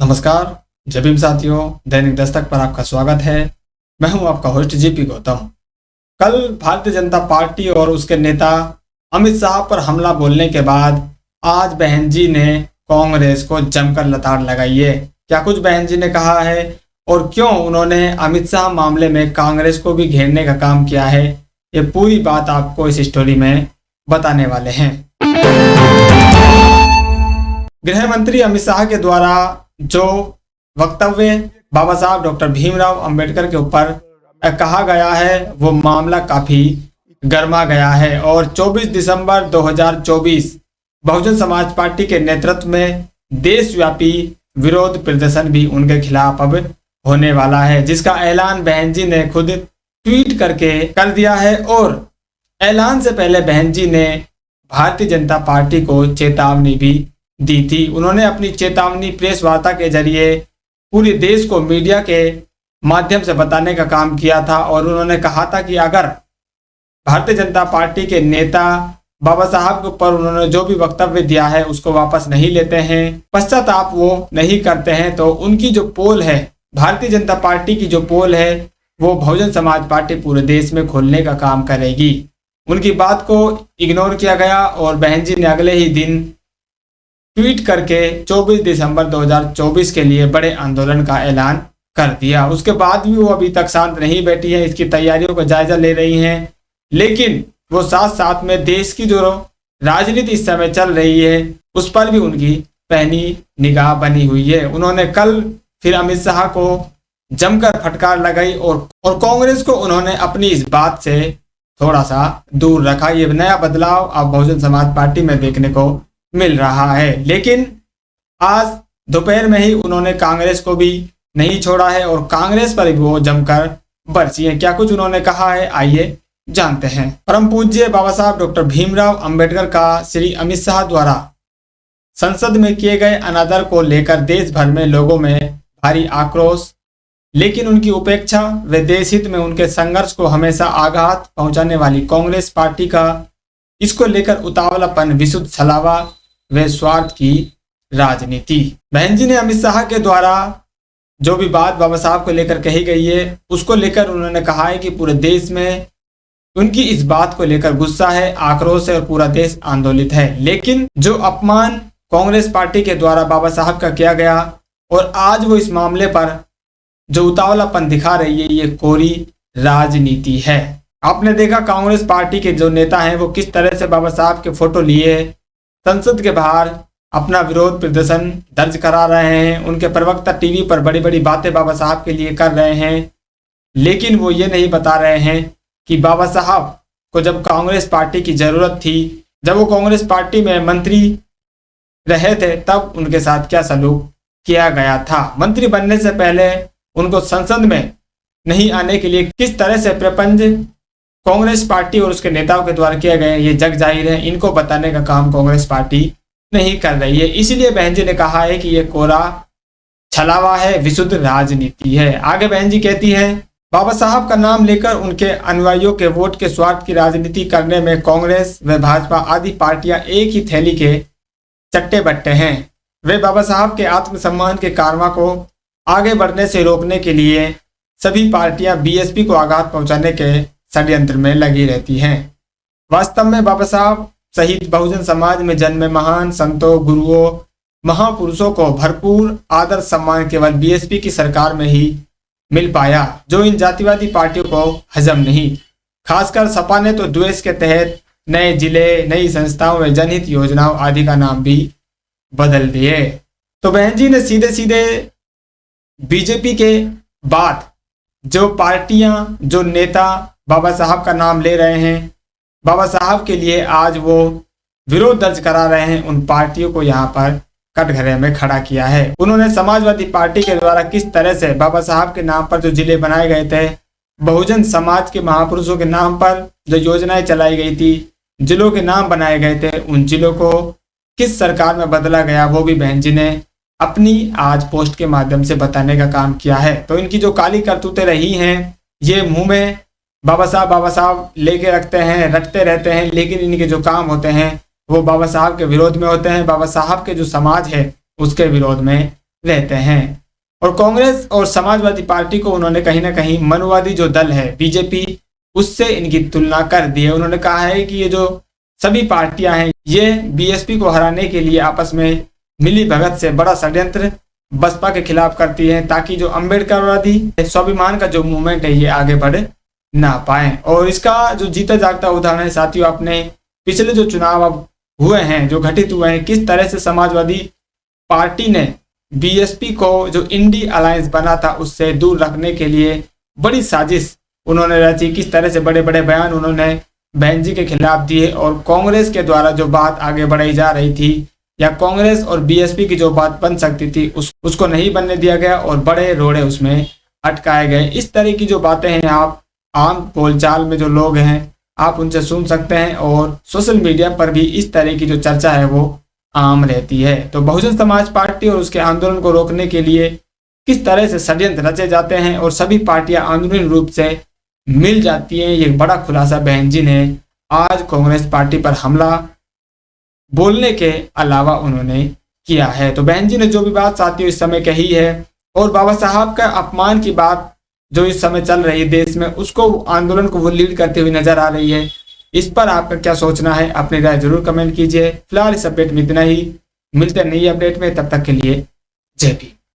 नमस्कार, जय भीम साथियों। दैनिक दस्तक पर आपका स्वागत है। मैं हूं आपका होस्ट जीपी गौतम। कल भारतीय जनता पार्टी और उसके नेता अमित शाह पर हमला बोलने के बाद आज बहन जी ने कांग्रेस को जमकर लताड़ लगाई है। क्या कुछ बहन जी ने कहा है और क्यों उन्होंने अमित शाह मामले में कांग्रेस को भी घेरने का काम किया है, ये पूरी बात आपको इस स्टोरी में बताने वाले हैं। गृह मंत्री अमित शाह के द्वारा जो वक्तव्य बाबा साहब डॉक्टर भीमराव अंबेडकर के ऊपर कहा गया है वो मामला काफी गर्मा गया है और 24 दिसंबर 2024 बहुजन समाज पार्टी के नेतृत्व में देशव्यापी विरोध प्रदर्शन भी उनके खिलाफ अब होने वाला है, जिसका ऐलान बहन जी ने खुद ट्वीट करके कर दिया है। और ऐलान से पहले बहन जी ने भारतीय जनता पार्टी को चेतावनी भी दी थी। उन्होंने अपनी चेतावनी प्रेस वार्ता के जरिए पूरे देश को मीडिया के माध्यम से बताने का काम किया था और उन्होंने कहा था कि अगर भारतीय जनता पार्टी के नेता बाबा साहब के ऊपर उन्होंने जो भी वक्तव्य दिया है उसको वापस नहीं लेते हैं, पश्चाताप वो नहीं करते हैं, तो उनकी जो पोल है, भारतीय जनता पार्टी की जो पोल है वो बहुजन समाज पार्टी पूरे देश में खोलने का काम करेगी। उनकी बात को इग्नोर किया गया और बहन जी ने अगले ही दिन ट्वीट करके 24 दिसंबर 2024 के लिए बड़े आंदोलन का ऐलान कर दिया। उसके बाद भी वो अभी तक शांत नहीं बैठी है, इसकी तैयारियों का जायजा ले रही हैं, लेकिन वो साथ साथ में देश की जो राजनीति इस समय चल रही है उस पर भी उनकी पैनी निगाह बनी हुई है। उन्होंने कल फिर अमित शाह को जमकर फटकार लगाई और कांग्रेस को उन्होंने अपनी इस बात से थोड़ा सा दूर रखा। ये नया बदलाव अब बहुजन समाज पार्टी में देखने को मिल रहा है, लेकिन आज दोपहर में ही उन्होंने कांग्रेस को भी नहीं छोड़ा है और कांग्रेस पर भी वो जमकर बरसी है। क्या कुछ उन्होंने कहा है, आइए जानते हैं। परम पूज्य बाबा साहब डॉक्टर भीमराव अंबेडकर का श्री अमित शाह द्वारा संसद में किए गए अनादर को लेकर देश भर में लोगों में भारी आक्रोश, लेकिन उनकी उपेक्षा व देश हित में उनके संघर्ष को हमेशा आघात पहुंचाने वाली कांग्रेस पार्टी का इसको लेकर उतावलापन, विशुद्ध छलावा व स्वार्थ की राजनीति। बहन जी ने अमित शाह के द्वारा जो भी बात बाबा साहब को लेकर कही गई है उसको लेकर उन्होंने कहा है कि पूरे देश में उनकी इस बात को लेकर गुस्सा है, आक्रोश है और पूरा देश आंदोलित है। लेकिन जो अपमान कांग्रेस पार्टी के द्वारा बाबा साहब का किया गया और आज वो इस मामले पर जो उतावलापन दिखा रही है, ये कोरी राजनीति है। आपने देखा कांग्रेस पार्टी के जो नेता हैं वो किस तरह से बाबा साहब के फोटो लिए संसद के बाहर अपना विरोध प्रदर्शन दर्ज करा रहे हैं। उनके प्रवक्ता टीवी पर बड़ी बड़ी बातें बाबा साहब के लिए कर रहे हैं, लेकिन वो ये नहीं बता रहे हैं कि बाबा साहब को जब कांग्रेस पार्टी की जरूरत थी, जब वो कांग्रेस पार्टी में मंत्री रहे थे, तब उनके साथ क्या सलूक किया गया था। मंत्री बनने से पहले उनको संसद में नहीं आने के लिए किस तरह से प्रपंच कांग्रेस पार्टी और उसके नेताओं के द्वारा किए गए, ये जग जाहिर है। इनको बताने का काम कांग्रेस पार्टी नहीं कर रही है। इसलिए बहन जी ने कहा है कि ये कोरा छलावा है, विशुद्ध राजनीति है। आगे बहन जी कहती है, बाबा साहब का नाम लेकर उनके अनुयायियों के वोट के स्वार्थ की राजनीति करने में कांग्रेस व भाजपा आदि पार्टियां एक ही थैली के चट्टे बट्टे हैं। वे बाबा साहब के आत्मसम्मान के कारवा को आगे बढ़ने से रोकने के लिए सभी पार्टियां बीएसपी को आघात पहुंचाने के षड्यंत्र में लगी रहती हैं। वास्तव में बाबा साहब सहित बहुजन समाज में जन्मे महान संतों, गुरुओं, महापुरुषों को भरपूर आदर सम्मान केवल बीएसपी की सरकार में ही मिल पाया, जो इन जातिवादी पार्टियों को हजम नहीं। खासकर सपा ने तो द्वेष के तहत नए जिले, नई संस्थाओं में जनहित योजनाओं आदि का नाम भी बदल दिए। तो बहन जी ने सीधे सीधे बीजेपी के बाद जो पार्टियां, जो नेता बाबा साहब का नाम ले रहे हैं, बाबा साहब के लिए आज वो विरोध दर्ज करा रहे हैं, उन पार्टियों को यहाँ पर कटघरे में खड़ा किया है। उन्होंने समाजवादी पार्टी के द्वारा किस तरह से बाबा साहब के नाम पर जो जिले बनाए गए थे, बहुजन समाज के महापुरुषों के नाम पर जो योजनाएं चलाई गई थी, जिलों के नाम बनाए गए थे, उन जिलों को किस सरकार में बदला गया, वो भी बहन जी ने अपनी आज पोस्ट के माध्यम से बताने का काम किया है। तो इनकी जो काली करतूतें रही हैं, ये मुंह में बाबा साहब लेके रटते रहते हैं, लेकिन इनके जो काम होते हैं वो बाबा साहब के विरोध में होते हैं, बाबा साहब के जो समाज है उसके विरोध में रहते हैं। और कांग्रेस और समाजवादी पार्टी को उन्होंने कहीं ना कहीं मनुवादी जो दल है बीजेपी, उससे इनकी तुलना कर दी है। उन्होंने कहा है कि ये जो सभी पार्टियां हैं ये बीएसपी को हराने के लिए आपस में मिली भगत से बड़ा षड्यंत्र बसपा के खिलाफ करती है, ताकि जो अम्बेडकरवादी स्वाभिमान का जो मूवमेंट है ये आगे बढ़ ना पाए। और इसका जो जीता जागता उदाहरण है साथियों, अपने पिछले जो चुनाव अब हुए हैं, जो घटित हुए हैं, किस तरह से समाजवादी पार्टी ने बीएसपी को जो इंडी अलायंस बना था उससे दूर रखने के लिए बड़ी साजिश उन्होंने रची, किस तरह से बड़े बड़े बयान उन्होंने बहन जी के खिलाफ दिए। और कांग्रेस के द्वारा जो बात आगे बढ़ाई जा रही थी या कांग्रेस और बीएसपी की जो बात बन सकती थी उसको नहीं बनने दिया गया और बड़े रोड़े उसमें अटकाए गए। इस तरह की जो बातें हैं आप आम बोलचाल में जो लोग हैं आप उनसे सुन सकते हैं, और सोशल मीडिया पर भी इस तरह की जो चर्चा है वो आम रहती है। तो बहुजन समाज पार्टी और उसके आंदोलन को रोकने के लिए किस तरह से षड्यंत्र रचे जाते हैं और सभी पार्टियां आंदोलन रूप से मिल जाती हैं, ये बड़ा खुलासा बहन जी ने आज कांग्रेस पार्टी पर हमला बोलने के अलावा उन्होंने किया है। तो बहन जी ने जो भी बात साथियों इस समय कही है और बाबा साहब का अपमान की बात जो इस समय चल रही है देश में, उसको आंदोलन को वो लीड करते हुए नजर आ रही है। इस पर आपका क्या सोचना है, अपनी राय जरूर कमेंट कीजिए। फिलहाल इस अपडेट में इतना ही, मिलते हैं नई अपडेट में, तब तक के लिए जय भीम।